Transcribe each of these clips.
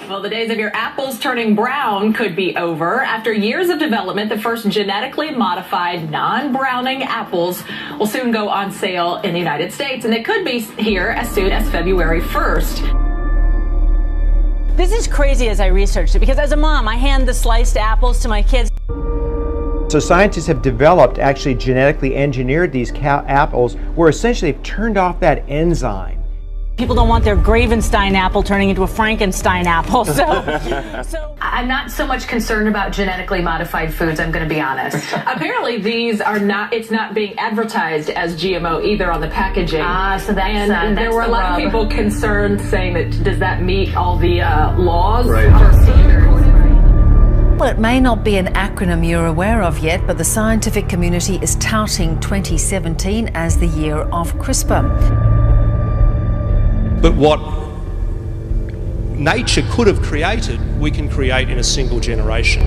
Well, the days of your apples turning brown could be over. After years of development, the first genetically modified non-browning apples will soon go on sale in the United States, and they could be here as soon as February 1st. This is crazy as I researched it, because as a mom, I hand the sliced apples to my kids. So scientists have developed, actually genetically engineered these apples, where essentially they've turned off that enzyme. People don't want their Gravenstein apple turning into a Frankenstein apple, so I'm not so much concerned about genetically modified foods, I'm going to be honest. Apparently these are not, it's not being advertised as GMO either on the packaging. So that's, and there were a lot of people concerned saying that, does that meet all the laws? Right. Or standards? Well, it may not be an acronym you're aware of yet, but the scientific community is touting 2017 as the year of CRISPR. But what nature could have created, we can create in a single generation.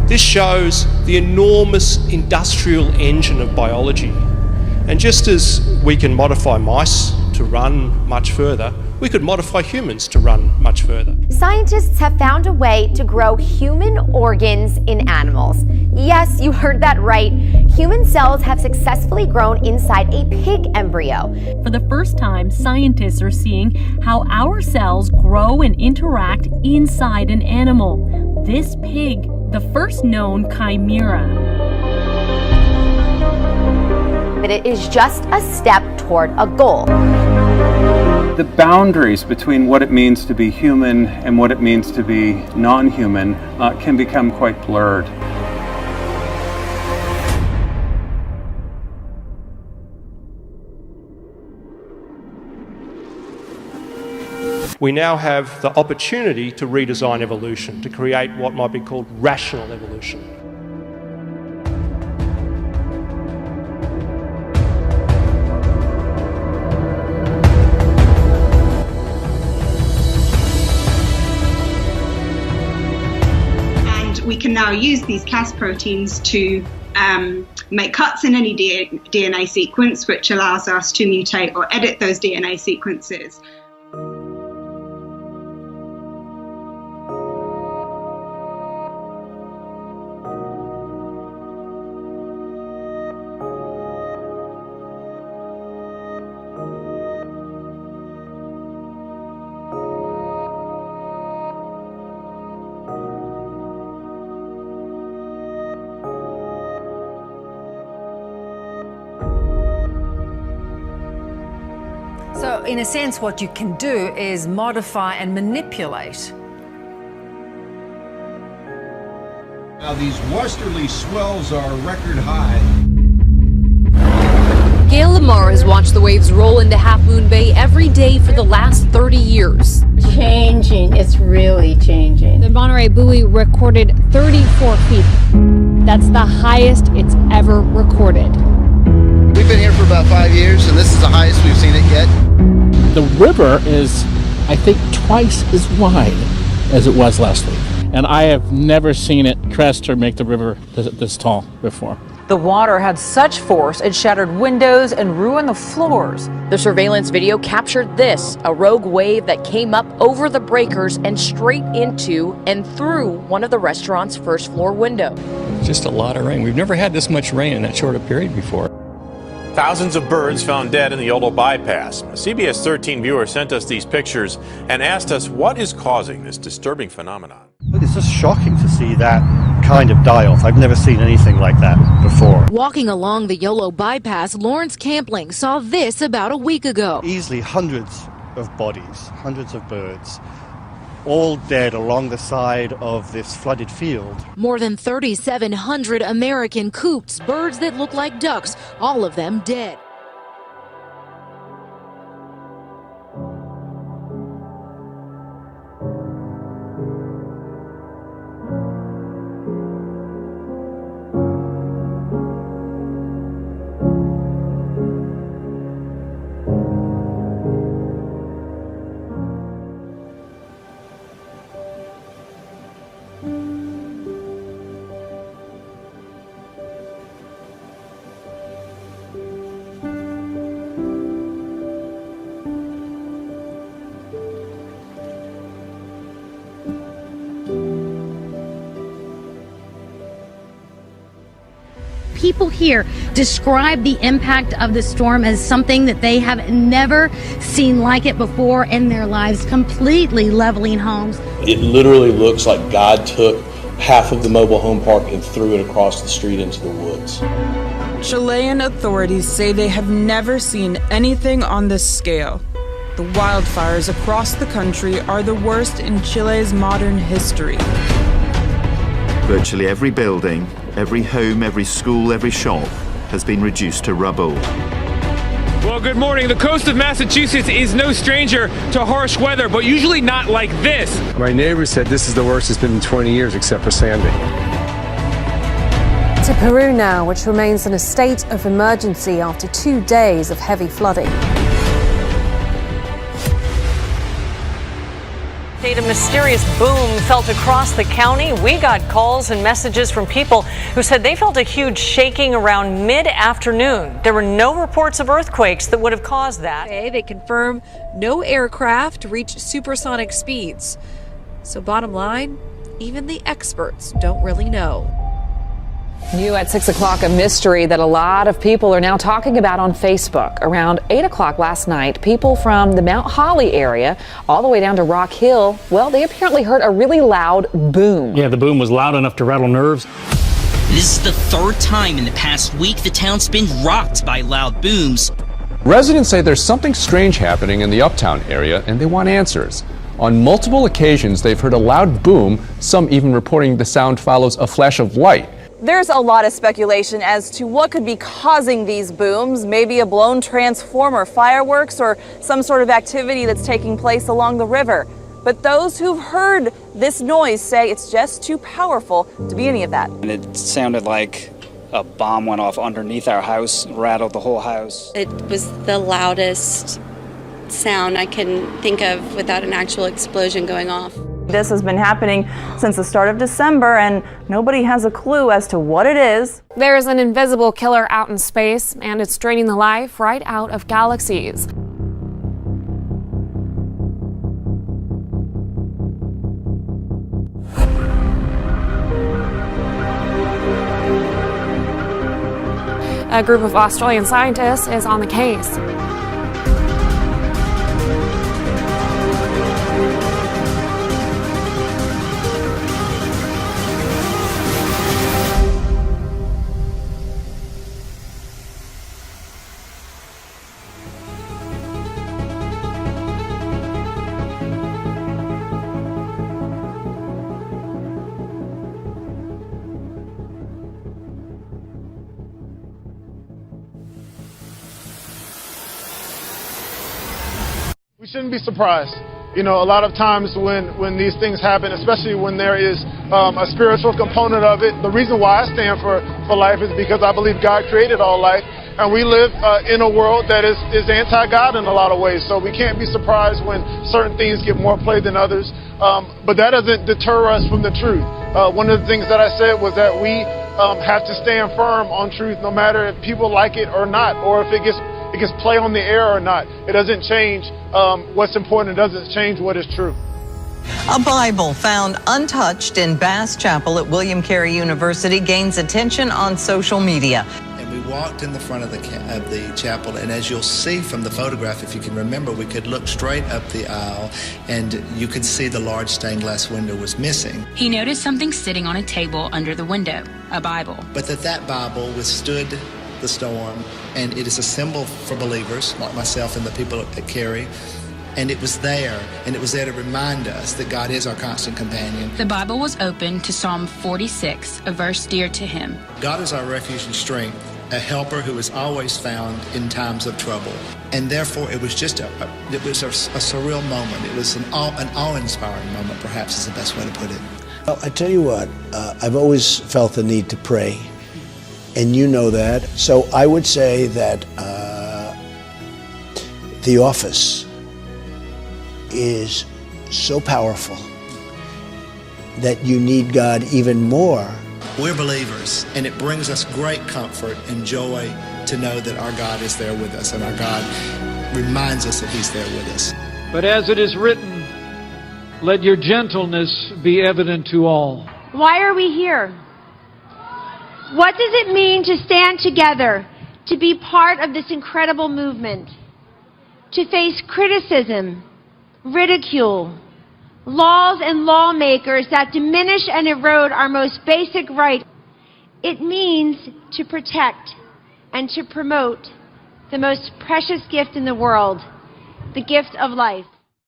This shows the enormous industrial engine of biology. And just as we can modify mice to run much further, we could modify humans to run much further. Scientists have found a way to grow human organs in animals. Yes, you heard that right. Human cells have successfully grown inside a pig embryo. For the first time, scientists are seeing how our cells grow and interact inside an animal. This pig, the first known chimera. But it is just a step toward a goal. The boundaries between what it means to be human and what it means to be non-human can become quite blurred. We now have the opportunity to redesign evolution, to create what might be called rational evolution. We can now use these Cas proteins to make cuts in any DNA sequence, which allows us to mutate or edit those DNA sequences. So, in a sense, what you can do is modify and manipulate. Now these westerly swells are record high. Gail Lamar has watched the waves roll into Half Moon Bay every day for the last 30 years. Changing, it's really changing. The Monterey buoy recorded 34 feet. That's the highest it's ever recorded. We've been here for about 5 years, and this is the highest we've seen it yet. The river is, I think, twice as wide as it was last week. And I have never seen it crest or make the river this tall before. The water had such force it shattered windows and ruined the floors. The surveillance video captured this, a rogue wave that came up over the breakers and straight into and through one of the restaurant's first floor window. Just a lot of rain. We've never had this much rain in that short a period before. Thousands of birds found dead in the Yolo bypass. A CBS 13 viewer sent us these pictures and asked us what is causing this disturbing phenomenon. It's just shocking to see that kind of die-off. I've never seen anything like that before. Walking along the Yolo bypass, Lawrence Campling saw this about a week ago. Easily hundreds of bodies, hundreds of birds, all dead along the side of this flooded field. More than 3,700 American coots, birds that look like ducks, all of them dead. people here describe the impact of the storm as something that they have never seen like it before in their lives, completely leveling homes. It literally looks like God took half of the mobile home park and threw it across the street into the woods. Chilean authorities say they have never seen anything on this scale. The wildfires across the country are the worst in Chile's modern history. Virtually every building, every home, every school, every shop has been reduced to rubble. Well, good morning. The coast of Massachusetts is no stranger to harsh weather, but usually not like this. My neighbor said this is the worst it's been in 20 years, except for Sandy. To Peru now, which remains in a state of emergency after 2 days of heavy flooding. A mysterious boom felt across the county. We got calls and messages from people who said they felt a huge shaking around mid-afternoon. There were no reports of earthquakes that would have caused that. They confirm no aircraft reached supersonic speeds. So bottom line, even the experts don't really know. New at 6 o'clock, a mystery that a lot of people are now talking about on Facebook. Around 8 o'clock last night, people from the Mount Holly area all the way down to Rock Hill, well, they apparently heard a really loud boom. Yeah, the boom was loud enough to rattle nerves. This is the third time in the past week the town's been rocked by loud booms. Residents say there's something strange happening in the Uptown area and they want answers. On multiple occasions, they've heard a loud boom, some even reporting the sound follows a flash of light. There's a lot of speculation as to what could be causing these booms, maybe a blown transformer, fireworks, or some sort of activity that's taking place along the river. But those who've heard this noise say it's just too powerful to be any of that. And it sounded like a bomb went off underneath our house, rattled the whole house. It was the loudest sound I can think of without an actual explosion going off. This has been happening since the start of December, and nobody has a clue as to what it is. There's an invisible killer out in space, and it's draining the life right out of galaxies. A group of Australian scientists is on the case. We shouldn't be surprised. You know, a lot of times when these things happen, especially when there is a spiritual component of it, the reason why I stand for life is because I believe God created all life, and we live in a world that is anti-God in a lot of ways. So we can't be surprised when certain things get more play than others. But that doesn't deter us from the truth. One of the things that I said was that we have to stand firm on truth, no matter if people like it or not, or if it gets play on the air or not. It doesn't change what's important. It doesn't change what is true. A Bible found untouched in Bass Chapel at William Carey University gains attention on social media. And we walked in the front of the chapel, and as you'll see from the photograph, if you can remember, we could look straight up the aisle, and you could see the large stained glass window was missing. He noticed something sitting on a table under the window, a Bible. But that Bible withstood the storm, and it is a symbol for believers like myself and the people at Carey. And it was there to remind us that God is our constant companion. The Bible was open to Psalm 46, a verse dear to him. God is our refuge and strength, a helper who is always found in times of trouble. And therefore, it was just a surreal moment. It was an awe-inspiring moment, perhaps is the best way to put it. Well, I tell you what, I've always felt the need to pray. And you know that. So I would say that the office is so powerful that you need God even more. We're believers, and it brings us great comfort and joy to know that our God is there with us, and our God reminds us that He's there with us. But as it is written, let your gentleness be evident to all. Why are we here? What does it mean to stand together, to be part of this incredible movement, to face criticism, ridicule, laws and lawmakers that diminish and erode our most basic right? It means to protect and to promote the most precious gift in the world, the gift of life.